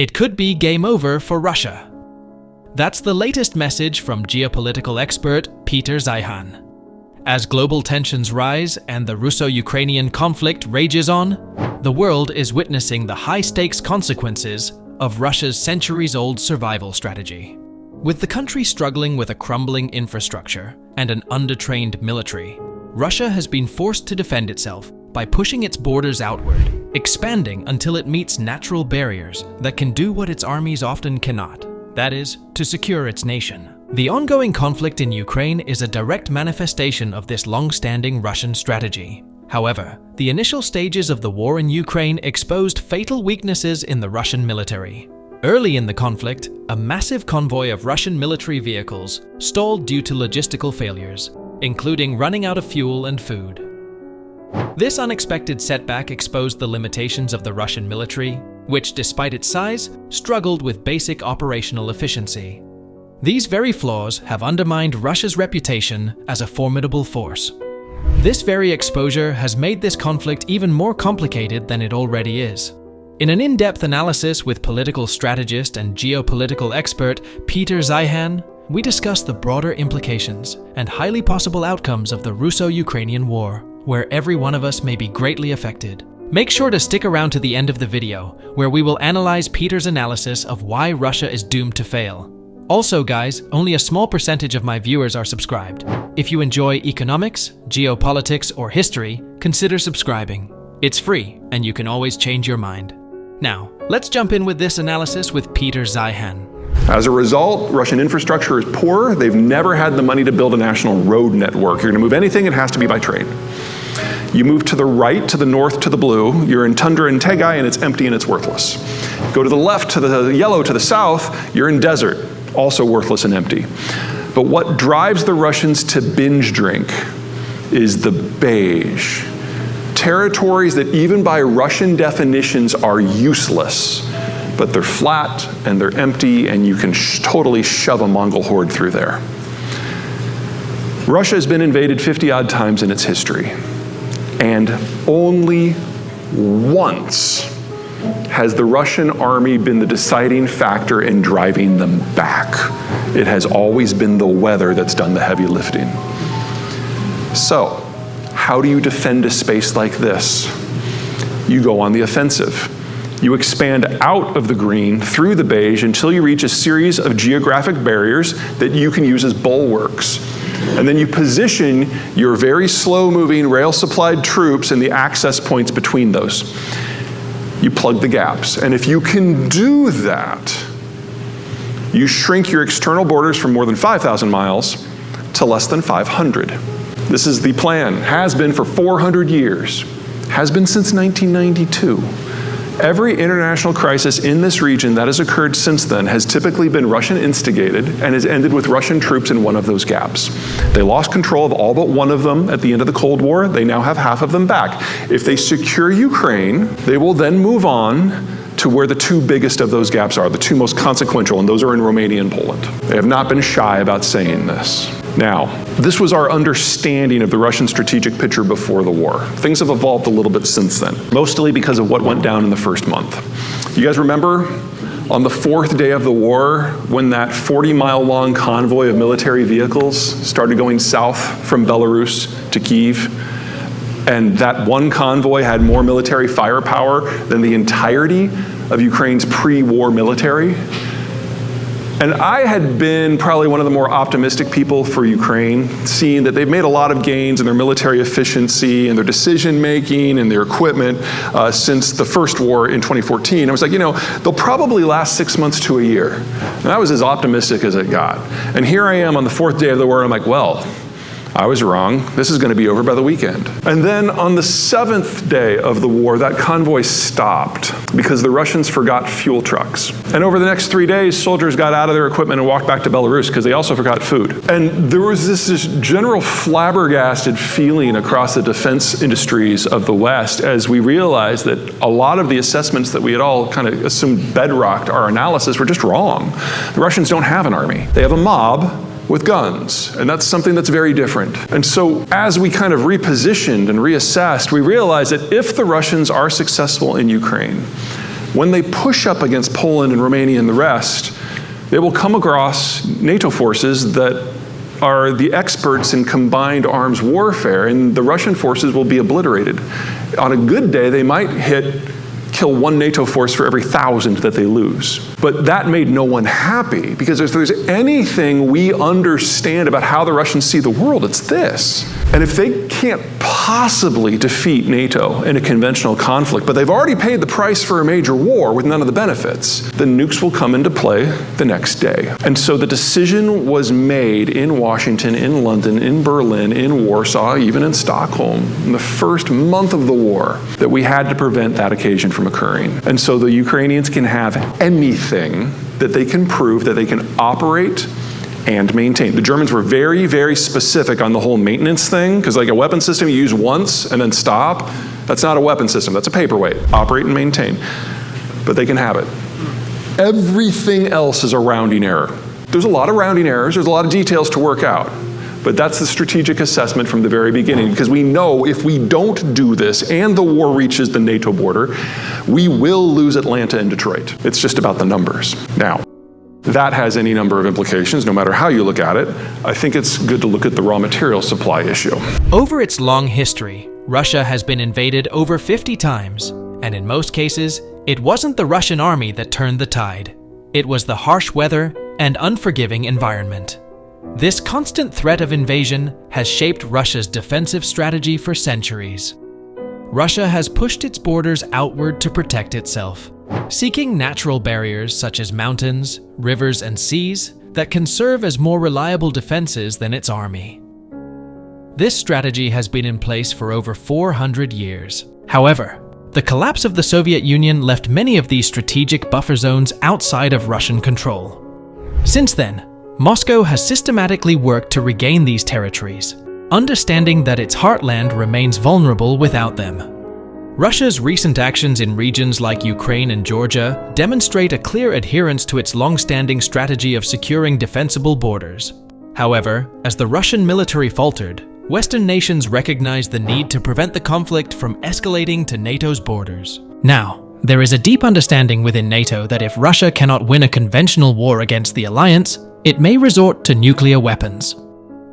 It could be game over for Russia. That's the latest message from geopolitical expert Peter Zeihan. As global tensions rise and the Russo-Ukrainian conflict rages on, the world is witnessing the high-stakes consequences of Russia's centuries-old survival strategy. With the country struggling with a crumbling infrastructure and an undertrained military, Russia has been forced to defend itself by pushing its borders outward, expanding until it meets natural barriers that can do what its armies often cannot. That is, to secure its nation. The ongoing conflict in Ukraine is a direct manifestation of this long-standing Russian strategy. However, the initial stages of the war in Ukraine exposed fatal weaknesses in the Russian military. Early in the conflict, a massive convoy of Russian military vehicles stalled due to logistical failures, including running out of fuel and food. This unexpected setback exposed the limitations of the Russian military, which, despite its size, struggled with basic operational efficiency. These very flaws have undermined Russia's reputation as a formidable force. This very exposure has made this conflict even more complicated than it already is. In an in-depth analysis with political strategist and geopolitical expert Peter Zeihan, we discuss the broader implications and highly possible outcomes of the Russo-Ukrainian war, where every one of us may be greatly affected. Make sure to stick around to the end of the video, where we will analyze Peter's analysis of why Russia is doomed to fail. Also guys, only a small percentage of my viewers are subscribed. If you enjoy economics, geopolitics, or history, consider subscribing. It's free, and you can always change your mind. Now, let's jump in with this analysis with Peter Zeihan. As a result, Russian infrastructure is poor. They've never had the money to build a national road network. You're going to move anything, it has to be by train. You move to the right, to the north, to the blue. You're in tundra and Tegai, and it's empty and it's worthless. Go to the left, to the yellow, to the south, you're in desert, also worthless and empty. But what drives the Russians to binge drink is the beige. Territories that even by Russian definitions are useless, but they're flat and they're empty, and you can totally shove a Mongol horde through there. Russia has been invaded 50-odd times in its history, and only once has the Russian army been the deciding factor in driving them back. It has always been the weather that's done the heavy lifting. So, how do you defend a space like this? You go on the offensive. You expand out of the green through the beige until you reach a series of geographic barriers that you can use as bulwarks. And then you position your very slow-moving, rail-supplied troops in the access points between those. You plug the gaps. And if you can do that, you shrink your external borders from more than 5,000 miles to less than 500. This is the plan. Has been for 400 years. Has been since 1992. Every international crisis in this region that has occurred since then has typically been Russian instigated and has ended with Russian troops in one of those gaps. They lost control of all but one of them at the end of the Cold War. They now have half of them back. If they secure Ukraine, they will then move on to where the two biggest of those gaps are, the two most consequential, and those are in Romania and Poland. They have not been shy about saying this. Now, this was our understanding of the Russian strategic picture before the war. Things have evolved a little bit since then, mostly because of what went down in the first month. You guys remember on the fourth day of the war when that 40-mile long convoy of military vehicles started going south from Belarus to Kyiv? And that one convoy had more military firepower than the entirety of Ukraine's pre-war military. And I had been probably one of the more optimistic people for Ukraine, seeing that they've made a lot of gains in their military efficiency and their decision-making and their equipment since the first war in 2014. I was like, you know, they'll probably last 6 months to a year. And I was as optimistic as it got. And here I am on the fourth day of the war, and I'm like, well, I was wrong. This is going to be over by the weekend. And then on the seventh day of the war, that convoy stopped because the Russians forgot fuel trucks. And over the next 3 days, soldiers got out of their equipment and walked back to Belarus because they also forgot food. And there was this general flabbergasted feeling across the defense industries of the West as we realized that a lot of the assessments that we had all kind of assumed bedrocked our analysis were just wrong. The Russians don't have an army. They have a mob with guns, and that's something that's very different. And so as we kind of repositioned and reassessed, we realized that if the Russians are successful in Ukraine, when they push up against Poland and Romania and the rest, they will come across NATO forces that are the experts in combined arms warfare, and the Russian forces will be obliterated. On a good day, they might kill one NATO force for every 1,000 that they lose. But that made no one happy, because if there's anything we understand about how the Russians see the world, it's this. And if they can't possibly defeat NATO in a conventional conflict, but they've already paid the price for a major war with none of the benefits, then nukes will come into play the next day. And so the decision was made in Washington, in London, in Berlin, in Warsaw, even in Stockholm, in the first month of the war, that we had to prevent that occasion from occurring. And so the Ukrainians can have anything that they can prove that they can operate and maintain. The Germans were very, very specific on the whole maintenance thing, because like a weapon system you use once and then stop, that's not a weapon system, that's a paperweight. Operate and maintain. But they can have it. Everything else is a rounding error. There's a lot of rounding errors, there's a lot of details to work out. But that's the strategic assessment from the very beginning, because we know if we don't do this and the war reaches the NATO border, we will lose Atlanta and Detroit. It's just about the numbers. Now, that has any number of implications, no matter how you look at it. I think it's good to look at the raw material supply issue. Over its long history, Russia has been invaded over 50 times, and in most cases, it wasn't the Russian army that turned the tide. It was the harsh weather and unforgiving environment. This constant threat of invasion has shaped Russia's defensive strategy for centuries. Russia has pushed its borders outward to protect itself, seeking natural barriers such as mountains, rivers, and seas that can serve as more reliable defenses than its army. This strategy has been in place for over 400 years. However, the collapse of the Soviet Union left many of these strategic buffer zones outside of Russian control. Since then, Moscow has systematically worked to regain these territories, understanding that its heartland remains vulnerable without them. Russia's recent actions in regions like Ukraine and Georgia demonstrate a clear adherence to its long-standing strategy of securing defensible borders. However, as the Russian military faltered, Western nations recognized the need to prevent the conflict from escalating to NATO's borders. Now, there is a deep understanding within NATO that if Russia cannot win a conventional war against the alliance, it may resort to nuclear weapons.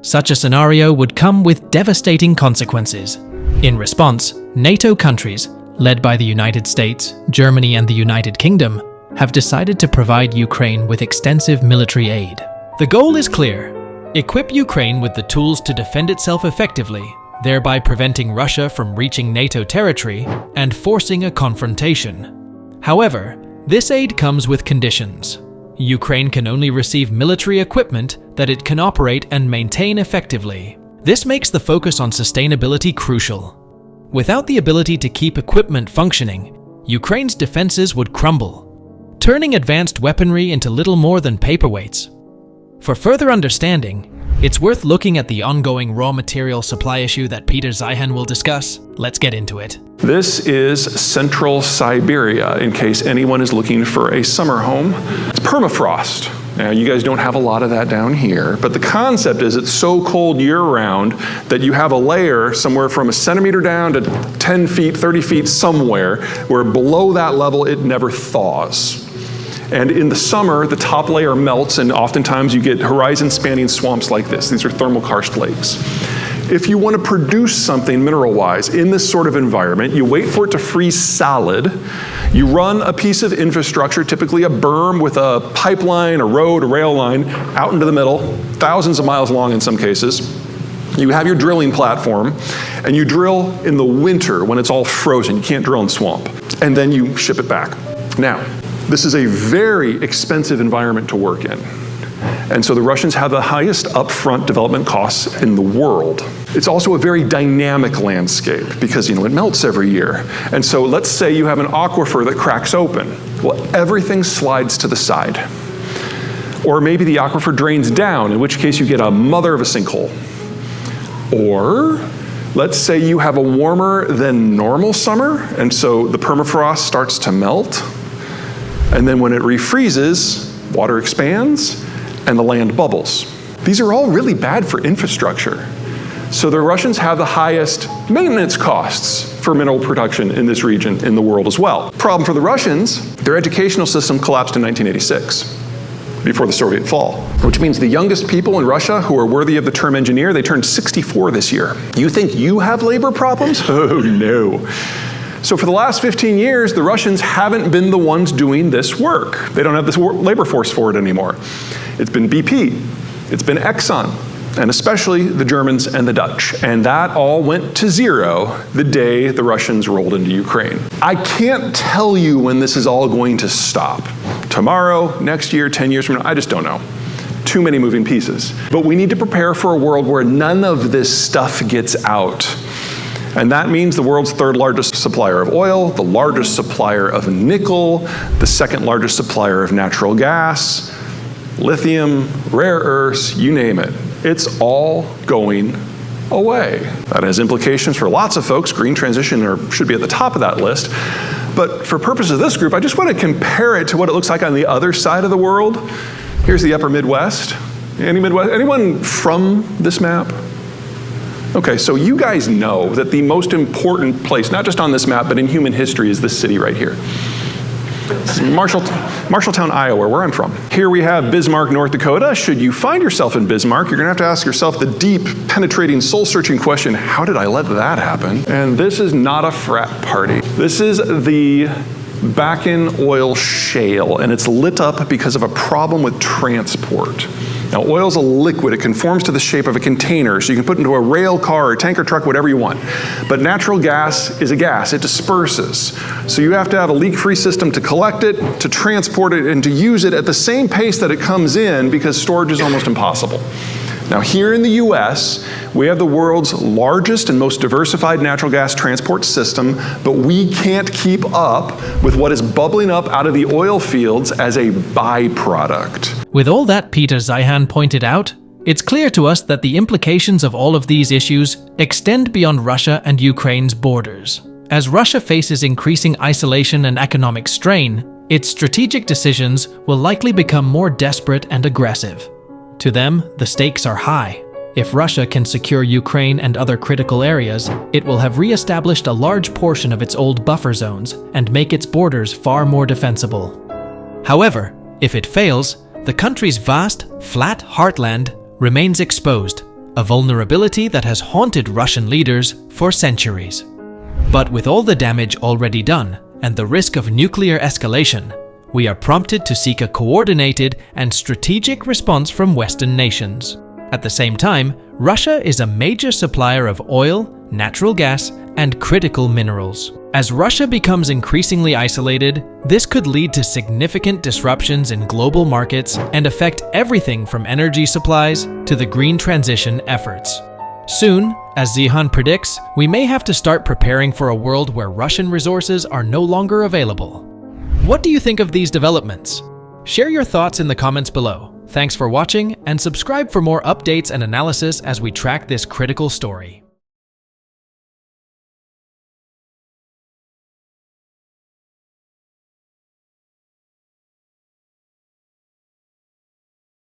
Such a scenario would come with devastating consequences. In response, NATO countries, led by the United States, Germany, and the United Kingdom, have decided to provide Ukraine with extensive military aid. The goal is clear: equip Ukraine with the tools to defend itself effectively, thereby preventing Russia from reaching NATO territory and forcing a confrontation. However, this aid comes with conditions. Ukraine can only receive military equipment that it can operate and maintain effectively. This makes the focus on sustainability crucial. Without the ability to keep equipment functioning, Ukraine's defenses would crumble, turning advanced weaponry into little more than paperweights. For further understanding, it's worth looking at the ongoing raw material supply issue that Peter Zeihan will discuss. Let's get into it. This is central Siberia, in case anyone is looking for a summer home. It's permafrost. Now, you guys don't have a lot of that down here, but the concept is it's so cold year-round that you have a layer somewhere from a centimeter down to 10 feet, 30 feet somewhere, where below that level it never thaws. And in the summer, the top layer melts, and oftentimes you get horizon-spanning swamps like this. These are thermal karst lakes. If you want to produce something mineral-wise in this sort of environment, you wait for it to freeze solid. You run a piece of infrastructure, typically a berm with a pipeline, a road, a rail line, out into the middle, thousands of miles long in some cases. You have your drilling platform, and you drill in the winter when it's all frozen. You can't drill in swamp. And then you ship it back. Now, this is a very expensive environment to work in. And so the Russians have the highest upfront development costs in the world. It's also a very dynamic landscape because, it melts every year. And so let's say you have an aquifer that cracks open. Well, everything slides to the side. Or maybe the aquifer drains down, in which case you get a mother of a sinkhole. Or let's say you have a warmer than normal summer, and so the permafrost starts to melt. And then when it refreezes, water expands, and the land bubbles. These are all really bad for infrastructure. So the Russians have the highest maintenance costs for mineral production in this region in the world as well. Problem for the Russians, their educational system collapsed in 1986. Before the Soviet fall, which means the youngest people in Russia who are worthy of the term engineer, they turned 64 this year. You think you have labor problems? Oh no. So for the last 15 years, the Russians haven't been the ones doing this work. They don't have this labor force for it anymore. It's been BP, it's been Exxon, and especially the Germans and the Dutch. And that all went to zero the day the Russians rolled into Ukraine. I can't tell you when this is all going to stop. Tomorrow, next year, 10 years from now, I just don't know. Too many moving pieces. But we need to prepare for a world where none of this stuff gets out. And that means the world's third largest supplier of oil, the largest supplier of nickel, the second largest supplier of natural gas, lithium, rare earths, you name it. It's all going away. That has implications for lots of folks. Green transition should be at the top of that list. But for purposes of this group, I just want to compare it to what it looks like on the other side of the world. Here's the upper Midwest. Anyone from this map? Okay, so you guys know that the most important place, not just on this map, but in human history, is this city right here. Marshalltown, Iowa, where I'm from. Here we have Bismarck, North Dakota. Should you find yourself in Bismarck, you're gonna have to ask yourself the deep, penetrating, soul-searching question, how did I let that happen? And this is not a frat party. This is the Bakken oil shale, and it's lit up because of a problem with transport. Now, oil's a liquid. It conforms to the shape of a container, so you can put it into a rail car or tanker truck, whatever you want. But natural gas is a gas. It disperses. So you have to have a leak-free system to collect it, to transport it, and to use it at the same pace that it comes in, because storage is almost impossible. Now, here in the US, we have the world's largest and most diversified natural gas transport system, but we can't keep up with what is bubbling up out of the oil fields as a byproduct. With all that Peter Zeihan pointed out, it's clear to us that the implications of all of these issues extend beyond Russia and Ukraine's borders. As Russia faces increasing isolation and economic strain, its strategic decisions will likely become more desperate and aggressive. To them, the stakes are high. If Russia can secure Ukraine and other critical areas, it will have re-established a large portion of its old buffer zones and make its borders far more defensible. However, if it fails, the country's vast, flat heartland remains exposed, a vulnerability that has haunted Russian leaders for centuries. But with all the damage already done and the risk of nuclear escalation, we are prompted to seek a coordinated and strategic response from Western nations. At the same time, Russia is a major supplier of oil, natural gas, and critical minerals. As Russia becomes increasingly isolated, this could lead to significant disruptions in global markets and affect everything from energy supplies to the green transition efforts. Soon, as Zeihan predicts, we may have to start preparing for a world where Russian resources are no longer available. What do you think of these developments? Share your thoughts in the comments below. Thanks for watching, and subscribe for more updates and analysis as we track this critical story.